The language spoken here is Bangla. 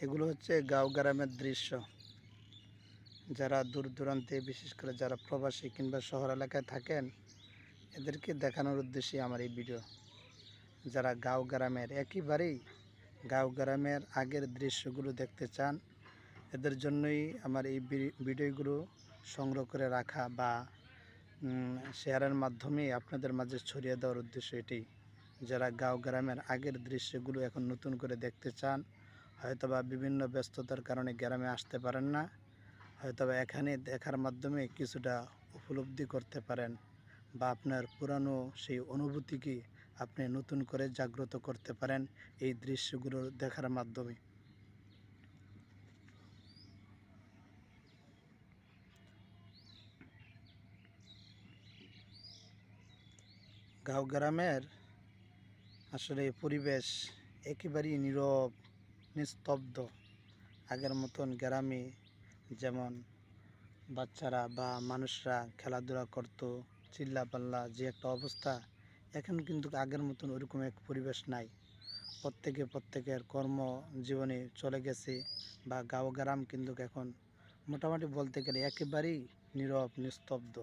এগুলো হচ্ছে গাঁও গ্রামের দৃশ্য। যারা দূর দূরান্তে, বিশেষ করে যারা প্রবাসী কিংবা শহর এলাকায় থাকেন, এদেরকে দেখানোর উদ্দেশ্যে আমার এই ভিডিও। যারা গাঁও গ্রামের একেবারেই গাঁও গ্রামের আগের দৃশ্যগুলো দেখতে চান, এদের জন্যই আমার এই ভিডিওগুলো সংগ্রহ করে রাখা বা শেয়ারের মাধ্যমে আপনাদের মাঝে ছড়িয়ে দেওয়ার উদ্দেশ্য এটাই। যারা গাঁও গ্রামের আগের দৃশ্যগুলো এখন নতুন করে দেখতে চান, হয়তোবা বিভিন্ন ব্যস্ততার কারণে গ্রামে আসতে পারেন না, হয়তোবা এখানে দেখার মাধ্যমে কিছুটা উপলব্ধি করতে পারেন বা আপনার পুরানো সেই অনুভূতিকে আপনি নতুন করে জাগ্রত করতে পারেন এই দৃশ্যগুলো দেখার মাধ্যমে। গাঁও গ্রামের আসলে পরিবেশ একেবারেই নীরব, নিস্তব্ধ। আগের মতন গ্রামে যেমন বাচ্চারা বা মানুষরা খেলাধুলা করতো, চিল্লাপাল্লা যে একটা অবস্থা, এখন কিন্তু আগের মতন ওরকম এক পরিবেশ নাই। প্রত্যেকের কর্মজীবনে চলে গেছে বা গাঁও গ্রাম কিন্তু এখন মোটামুটি বলতে গেলে একেবারেই নীরব, নিস্তব্ধ।